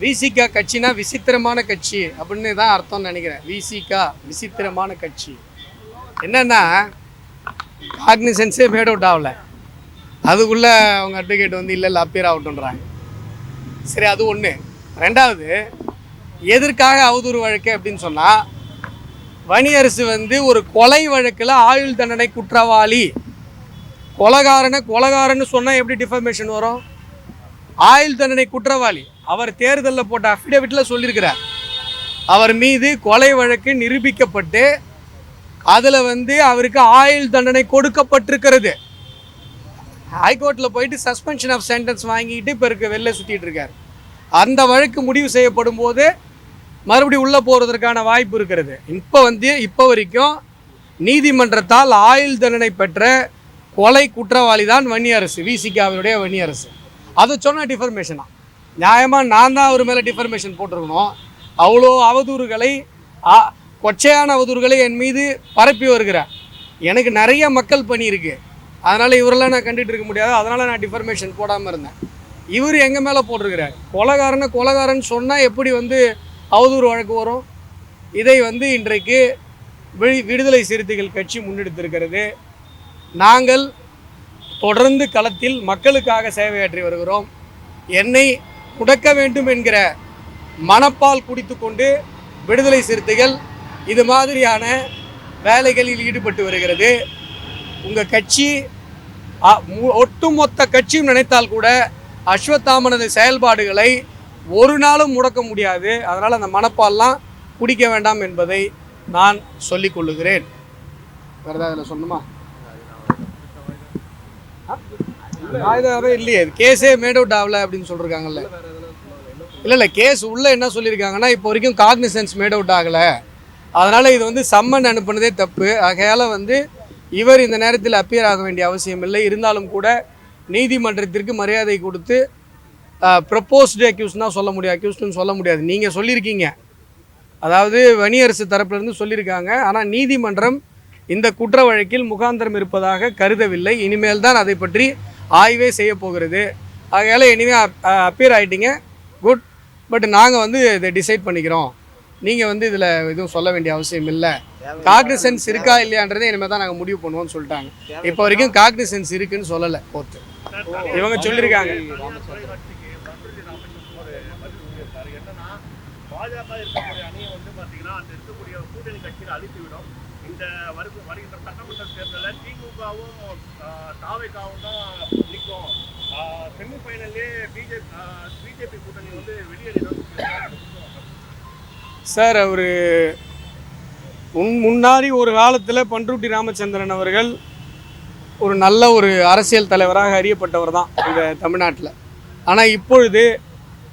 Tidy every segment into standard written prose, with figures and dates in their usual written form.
விசிகா கட்சினா விசித்திரமான கட்சி அப்படின்னு தான் அர்த்தம்னு நினைக்கிறேன். விசிகா விசித்திரமான கட்சி என்னன்னா காக்னிசன்ஸே மேட் அவுட் ஆகலை, அதுக்குள்ளே அவங்க அட்வொகேட் வந்து இல்லை அப்பியர் ஆகட்டுன்றாங்க. சரி, அது ஒன்று. ரெண்டாவது, எதற்காக அவதூறு வழக்கு அப்படின்னு சொன்னால், வன்னியரசு வந்து ஒரு கொலை வழக்கில் ஆயுள் தண்டனை குற்றவாளி, கொலகாரன்னு சொன்னால் எப்படி டிஃபர்மேஷன் வரும்? ஆயுள் தண்டனை குற்றவாளி. அவர் தேர்தலில் போட்ட அஃபிடவிட்டில் சொல்லியிருக்கிறார், அவர் மீது கொலை வழக்கு நிரூபிக்கப்பட்டு அதில் வந்து அவருக்கு ஆயுள் தண்டனை கொடுக்கப்பட்டிருக்கிறது. ஹைகோர்ட்டில் போயிட்டு சஸ்பென்ஷன் ஆஃப் சென்டென்ஸ் வாங்கிட்டு இப்போ இருக்க வெளில சுற்றிட்டு இருக்கார். அந்த வழக்கு முடிவு செய்யப்படும் போது மறுபடியும் உள்ளே போகிறதுக்கான வாய்ப்பு இருக்கிறது. இப்போ வரைக்கும் நீதிமன்றத்தால் ஆயுள் தண்டனை பெற்ற கொலை குற்றவாளி தான் வன்னியரசு, விசிகாவினுடைய வன்னியரசு. அதை சொன்னால் டிஃபர்மேஷனா? நியாயமாக நான் தான் அவர் மேலே டிஃபர்மேஷன் போட்டிருக்கணும். அவ்வளோ அவதூறுகளை, கொச்சையான அவதூறுகளை என் மீது பரப்பி வருகிறார். எனக்கு நிறைய மக்கள் பணி இருக்குது, அதனால் இவரெல்லாம் நான் கண்டுகிட்டு இருக்க முடியாது, அதனால் நான் டிஃபர்மேஷன் போடாமல் இருந்தேன். இவர் எங்கள் மேலே போட்டிருக்கிறார். கொலகாரன்னு சொன்னால் எப்படி வந்து அவதூறு வழக்கு வரும்? இதை வந்து இன்றைக்கு விடுதலை சிறுத்தைகள் கட்சி முன்னெடுத்திருக்கிறது. நாங்கள் தொடர்ந்து களத்தில் மக்களுக்காக சேவையாற்றி வருகிறோம். என்னை முடக்க வேண்டும் என்கிற மனப்பால் குடித்து கொண்டு விடுதலை சிறுத்தைகள் இது மாதிரியான வேலைகளில் ஈடுபட்டு வருகிறது. உங்கள் கட்சி ஒட்டுமொத்த கட்சியும் நினைத்தால் கூட அஸ்வத்தாமனது செயல்பாடுகளை ஒரு நாளும் முடக்க முடியாது. அதனால் அந்த மனப்பால்லாம் குடிக்க வேண்டாம் என்பதை நான் சொல்லிக் கொள்ளுகிறேன். வேறு ஏதாவது அதில் சொல்லணுமா? ஆயுதாவே இல்லையே, கேஸே மேட் அவுட் ஆகலை அப்படின்னு சொல்லியிருக்காங்கல்ல. இல்லை, கேஸ் உள்ளே என்ன சொல்லியிருக்காங்கன்னா, இப்போ வரைக்கும் காக்னிசன்ஸ் மேட் அவுட் ஆகலை, அதனால் இது வந்து சம்மன் அனுப்புனதே தப்பு. ஆகையால் வந்து இவர் இந்த நேரத்தில் அப்பியர் ஆக வேண்டிய அவசியம் இல்லை. இருந்தாலும் கூட நீதிமன்றத்திற்கு மரியாதை கொடுத்து ப்ரப்போஸ்டு அக்யூஸ்னால் சொல்ல முடியாது, அக்யூஸ்டுன்னு சொல்ல முடியாது. நீங்கள் சொல்லியிருக்கீங்க, அதாவது வன்னியரசு தரப்புலேருந்து சொல்லியிருக்காங்க. ஆனால் நீதிமன்றம் இந்த குற்ற வழக்கில் முகாந்திரம் இருப்பதாக கருதவில்லை. இனிமேல் தான் அதை பற்றி ஆய்வே செய்ய போகிறது. ஆகையால் இனிமேல் அப்பியர் ஆகிட்டீங்க, குட். பட் நாங்கள் வந்து இதை டிசைட் பண்ணிக்கிறோம், நீங்கள் வந்து இதில் எதுவும் சொல்ல வேண்டிய அவசியம் இல்லை. காக்னிசன்ஸ் இருக்கா இல்லையான்றதை இனிமேல் தான் நாங்கள் முடிவு பண்ணுவோம்னு சொல்லிட்டாங்க. இப்போ வரைக்கும் காக்னிசன்ஸ் இருக்குன்னு சொல்லலை கோர்ட்டு, இவங்க சொல்லியிருக்காங்க. பாஜக இருக்கக்கூடிய அணியை வந்து பார்த்தீங்கன்னா அந்த இருக்கக்கூடிய கூட்டணி கட்சியில் அழித்துவிடும். இந்த வருகின்ற சட்டமன்ற தேர்தலில் திமுகவும் தாவேகாவும் தான் நிற்கும். செமிஃபைனல்லே பிஜேபி கூட்டணி வந்து வெளியேறிடும். சார், அவர் முன்னாடி ஒரு காலத்தில் பண்ருட்டி ராமச்சந்திரன் அவர்கள் ஒரு நல்ல ஒரு அரசியல் தலைவராக அறியப்பட்டவர் தான் இந்த தமிழ்நாட்டில். ஆனால் இப்பொழுது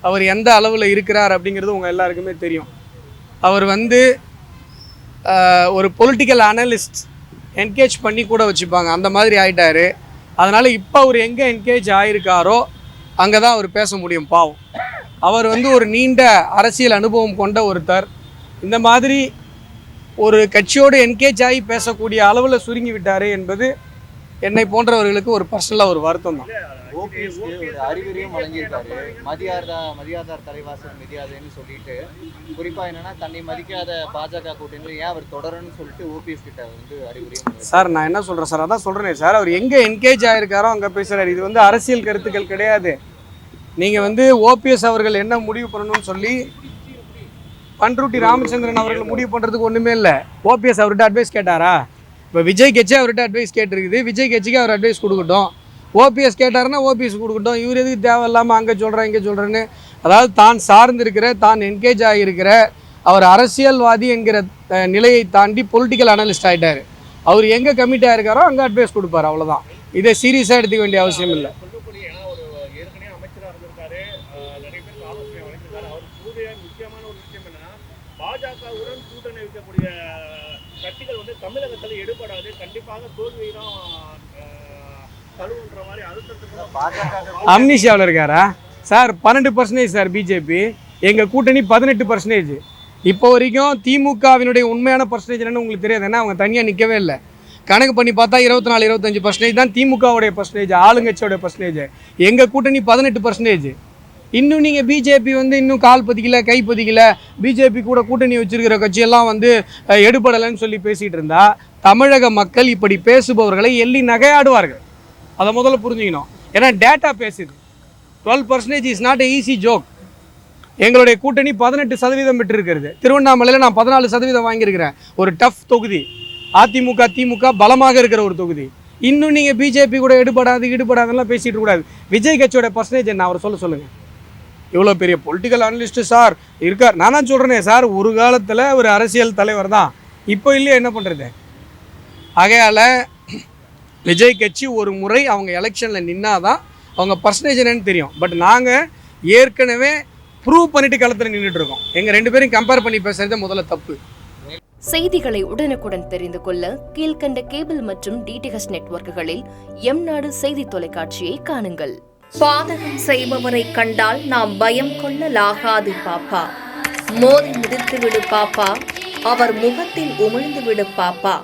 அவர் எந்த அளவில் இருக்கிறார் அப்படிங்கிறது உங்கள் எல்லாருக்குமே தெரியும். அவர் வந்து ஒரு பொலிட்டிக்கல் அனலிஸ்ட் என்கேஜ் பண்ணி கூட வச்சுப்பாங்க, அந்த மாதிரி ஆகிட்டார். அதனால் இப்போ அவர் எங்கே என்கேஜ் ஆகிருக்காரோ அங்கே தான் அவர் பேச முடியும். பாவம், அவர் வந்து ஒரு நீண்ட அரசியல் அனுபவம் கொண்ட ஒருத்தர். இந்த மாதிரி ஒரு கட்சியோடு என்கேஜ் ஆகி பேசக்கூடிய அளவில் சுருங்கி விட்டார் என்பது என்னை போன்றவர்களுக்கு ஒரு பர்சனலாக ஒரு வருத்தம் தான். ஓபிஎஸ்க்கு ஒரு அறிவுரையும் வழங்கியிருக்காரு, மதியாதார் தலைவாசல் மிதியாதேன்னு சொல்லிட்டு. குறிப்பாக என்னன்னா, தன்னை மதிக்காத பாஜக கூட்டணியில் ஏன் அவர் தொடரணும்னு சொல்லிட்டு ஓபிஎஸ் கிட்ட வந்து அறிவுரையும். சார், நான் என்ன சொல்கிறேன் சார், அதான் சொல்கிறேன் சார், அவர் எங்கே என்கேஜ் ஆகிருக்காரோ அங்கே பேசுகிறார். இது வந்து அரசியல் கருத்துக்கள் கிடையாது. நீங்கள் வந்து ஓபிஎஸ் அவர்கள் என்ன முடிவு பண்ணணும்னு சொல்லி பண்ருட்டி ராமச்சந்திரன் அவர்கள் முடிவு பண்ணுறதுக்கு ஒன்றுமே இல்லை. ஓபிஎஸ் அவர்கிட்ட அட்வைஸ் கேட்டாரா? இப்போ விஜய் கட்சி அவர்கிட்ட அட்வைஸ் கேட்டிருக்குது, விஜய் கட்சிக்கு அவர் அட்வைஸ் கொடுக்கட்டும். ஓபிஎஸ் கேட்டாருன்னா ஓபிஎஸ் கொடுக்கட்டும். இவர் எதுக்கு தேவையில்லாமல் அங்கே சொல்கிறேன் இங்கே சொல்கிறேன்னு, அதாவது தான் சார்ந்திருக்கிற, தான் என்கேஜ் ஆகியிருக்கிற, அவர் அரசியல்வாதி என்கிற நிலையை தாண்டி பொலிட்டிக்கல் அனலிஸ்ட் ஆகிட்டார். அவர் எங்கே கமிட் ஆகிருக்காரோ அங்கே அட்வைஸ் கொடுப்பார், அவ்வளோதான். இதை சீரியஸாக எடுத்துக்க வேண்டிய அவசியம் இல்லை. ஏற்கனவே அமைச்சராக இருந்திருக்காரு, நிறைய பேருக்கு ஆலோசனை வழங்கியிருக்காரு. அவருக்கு முக்கியமான ஒரு விஷயம் என்னன்னா, பாஜகவுடன் கூட்டணி வைக்கக்கூடிய கட்சிகள் வந்து தமிழகத்தில் எடுபடாது, கண்டிப்பாக தோல்வியை தான் தழுவுன்ற மாதிரி அழுத்தத்துக்கு அம்னிஷாவில் இருக்காரா சார்? 12% சார் பிஜேபி, எங்கள் கூட்டணி 18%. இப்போ வரைக்கும் திமுகவினுடைய உண்மையான பர்சன்டேஜ் என்னன்னு உங்களுக்கு தெரியாது, ஏன்னா அவங்க தனியாக நிற்கவே இல்லை. கணக்கு பண்ணி பார்த்தா 24-25% தான் திமுகவுடைய பர்சன்டேஜ், ஆளுங்கட்சியோடைய பர்சன்டேஜ். எங்கள் கூட்டணி 18%. இன்னும் நீங்கள் பிஜேபி வந்து இன்னும் கால் பதிக்கல கை பதிக்கல, பிஜேபி கூட கூட்டணி வச்சிருக்கிற கட்சியெல்லாம் வந்து எடுபடலைன்னு சொல்லி பேசிகிட்டு இருந்தா தமிழக மக்கள் இப்படி பேசுபவர்களை எள்ளி நகையாடுவார்கள். அதை முதல்ல புரிஞ்சுக்கணும். ஏன்னா டேட்டா பேசுது. 12% இஸ் நாட் ஈஸி ஜோக். எங்களுடைய கூட்டணி 18% பெற்றிருக்கிறது. திருவண்ணாமலையில் நான் 14% வாங்கியிருக்கிறேன். ஒரு டஃப் தொகுதி, அதிமுக திமுக பலமாக இருக்கிற ஒரு தொகுதி. இன்னும் நீங்கள் பிஜேபி கூட ஈடுபடாதெல்லாம் பேசிகிட்டு கூடாது. விஜய் கட்சியோட பர்சன்டேஜ் என்ன அவர் சொல்லுங்கள். இவ்வளோ பெரிய பொலிட்டிக்கல் அனலிஸ்ட்டு சார் இருக்கார். நான் தான் சொல்கிறேனே சார், ஒரு காலத்தில் ஒரு அரசியல் தலைவர் தான், இப்போ இல்லையா என்ன பண்ணுறது. ஆகையால் விஜய் கட்சி ஒரு முறை அவங்க எலெக்ஷனில் நின்னாதான் அவங்க பர்சன்டேஜ் என்னன்னு தெரியும். பட் நாங்கள் ஏற்கனவே ப்ரூவ் பண்ணிட்டு களத்தில் நின்றுட்டு இருக்கோம். எங்கள் 2 பேரும் கம்பேர் பண்ணி பேசுறது முதல்ல தப்பு. செய்திகளை உடனுக்குடன் தெரிந்து கொள்ள கீழ்கண்ட கேபிள் மற்றும் டிடிஹெச் நெட்வொர்க்குகளில் எம்நாடு செய்தி தொலைக்காட்சியை காணுங்கள். பாதகம் செய்பவரை கண்டால் நாம் பயம் கொள்ளலாகாது பாப்பா. மோதி மிதித்து விடு பாப்பா, அவர் முகத்தில் உமிழ்ந்து விடு பாப்பா.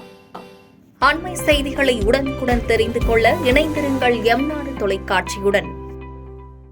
அண்மை செய்திகளை உடனுக்குடன் தெரிந்து கொள்ள இணைந்திருங்கள் எம்நாடு தொலைக்காட்சியுடன்.